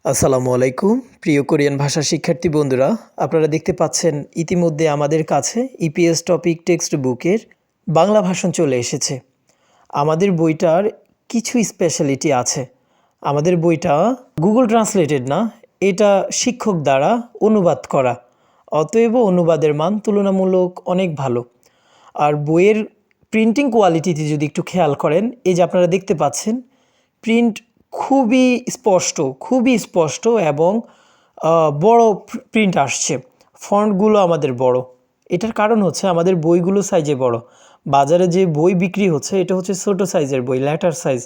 আসসালামু আলাইকুম প্রিয় কোরিয়ান ভাষা শিক্ষার্থী বন্ধুরা, আপনারা দেখতে পাচ্ছেন ইতিমধ্যে আমাদের কাছে ইপিএস টপিক টেক্সট বুকের বাংলা ভাষণ চলে এসেছে। আমাদের বইটার কিছু স্পেশালিটি আছে। আমাদের বইটা গুগল ট্রান্সলেটেড না, এটা শিক্ষক দ্বারা অনুবাদ করা, অতএব অনুবাদের মান তুলনামূলক অনেক ভালো। আর বইয়ের প্রিন্টিং কোয়ালিটিতে যদি একটু খেয়াল করেন, এই যে আপনারা দেখতে পাচ্ছেন প্রিন্ট খুবই স্পষ্ট এবং বড় প্রিন্ট আসছে। ফন্টগুলো আমাদের বড়। এটার কারণ হচ্ছে আমাদের বইগুলো সাইজে বড়। বাজারে যে বই বিক্রি হচ্ছে এটা হচ্ছে ছোট সাইজের বই, লেটার সাইজ।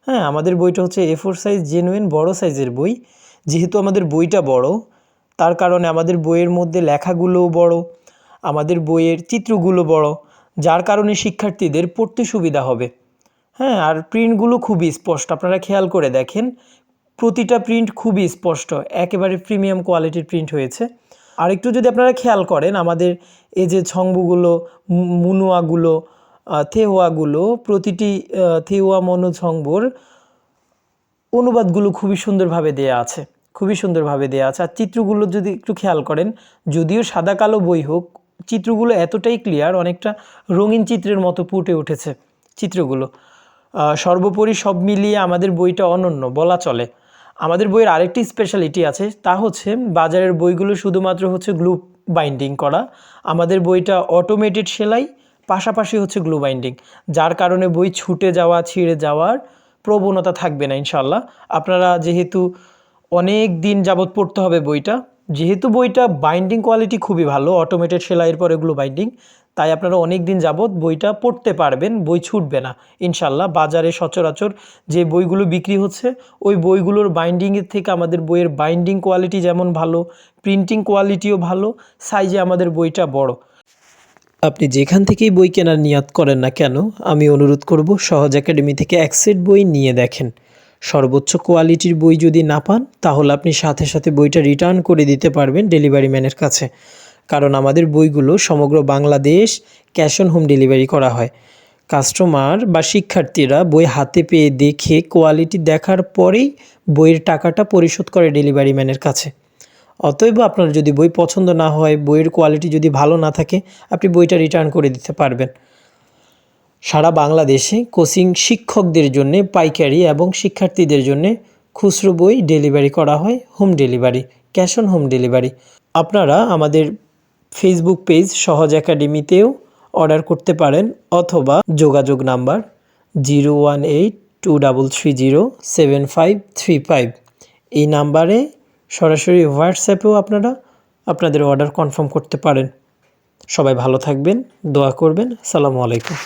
হ্যাঁ, আমাদের বইটা হচ্ছে A4 সাইজ, জেনুইন বড় সাইজের বই। যেহেতু আমাদের বইটা বড়, তার কারণে আমাদের বইয়ের মধ্যে লেখাগুলোও বড়, আমাদের বইয়ের চিত্রগুলো বড়, যার কারণে শিক্ষার্থীদের পড়তে সুবিধা হবে। হ্যাঁ, আর প্রিন্টগুলো খুবই স্পষ্ট। আপনারা খেয়াল করে দেখেন, প্রতিটা প্রিন্ট খুবই স্পষ্ট, একেবারে প্রিমিয়াম কোয়ালিটির প্রিন্ট হয়েছে। আর একটু যদি আপনারা খেয়াল করেন, আমাদের এই যে ছংবুগুলো, মুনুয়াগুলো, থেওয়াগুলো, প্রতিটি থেওয়া মনু ছংবুর অনুবাদগুলো খুবই সুন্দরভাবে দেয়া আছে, আর চিত্রগুলো যদি একটু খেয়াল করেন, যদিও সাদা কালো বই হোক, চিত্রগুলো এতটাই ক্লিয়ার, অনেকটা রঙিন চিত্রের মতো ফুটে উঠেছে চিত্রগুলো। সর্বোপরি সব মিলিয়ে আমাদের বইটা অনন্য বলা চলে। আমাদের বইয়ের আরেকটি স্পেশালিটি আছে, তা হচ্ছে বাজারের বইগুলো শুধুমাত্র হচ্ছে গ্লু বাইন্ডিং করা, আমাদের বইটা অটোমেটেড সেলাই, পাশাপাশি হচ্ছে গ্লু বাইন্ডিং, যার কারণে বই ছুটে যাওয়া, ছিঁড়ে যাওয়ার প্রবণতা থাকবে না ইনশাল্লাহ। আপনারা যেহেতু অনেক দিন যাবৎ পড়তে হবে বইটা, যেহেতু বইটা বাইন্ডিং কোয়ালিটি খুবই ভালো, অটোমেটেড সেলাইয়ের পরে এগুলো বাইন্ডিং, তাই আপনারা অনেক দিন যাবৎ বইটা পড়তে পারবেন, বই ছুটবে না ইনশাল্লাহ। বাজারে সচরাচর যে বইগুলো বিক্রি হচ্ছে, ওই বইগুলোর বাইন্ডিংয়ের থেকে আমাদের বইয়ের বাইন্ডিং কোয়ালিটি যেমন ভালো, প্রিন্টিং কোয়ালিটিও ভালো, সাইজে আমাদের বইটা বড়। আপনি যেখান থেকেই বই কেনার নিয়াত করেন না কেন, আমি অনুরোধ করব সহজ একাডেমি থেকে এক সেট বই নিয়ে দেখেন। সর্বোচ্চ কোয়ালিটির বই যদি না পান, তাহলে আপনি সাথে সাথে বইটা রিটার্ন করে দিতে পারবেন ডেলিভারি ম্যানের কাছে। কারণ আমাদের বইগুলো সমগ্র Bangladesh cash on home delivery করা হয়। কাস্টমার বা শিক্ষার্থীরা বই হাতে পেয়ে দেখে কোয়ালিটি দেখার পরেই বইয়ের টাকাটা পরিশোধ করে ডেলিভারি ম্যানের কাছে। অতএব আপনার যদি বই পছন্দ না হয়, বইয়ের কোয়ালিটি যদি ভালো না থাকে, আপনি বইটা রিটার্ন করে দিতে পারবেন। সারা বাংলাদেশে কোচিং শিক্ষকদের জন্য পাইকারি এবং শিক্ষার্থীদের জন্য খুচরো বই ডেলিভারি করা হয়, home delivery, cash on home delivery. আপনারা আমাদের ফেসবুক পেজ সহজ একাডেমিতেও অর্ডার করতে পারেন, অথবা যোগাযোগ নাম্বার 01823307535, এই নাম্বারে সরাসরি হোয়াটসঅ্যাপেও আপনারা আপনাদের অর্ডার কনফার্ম করতে পারেন। সবাই ভালো থাকবেন, দোয়া করবেন। আসসালামু আলাইকুম।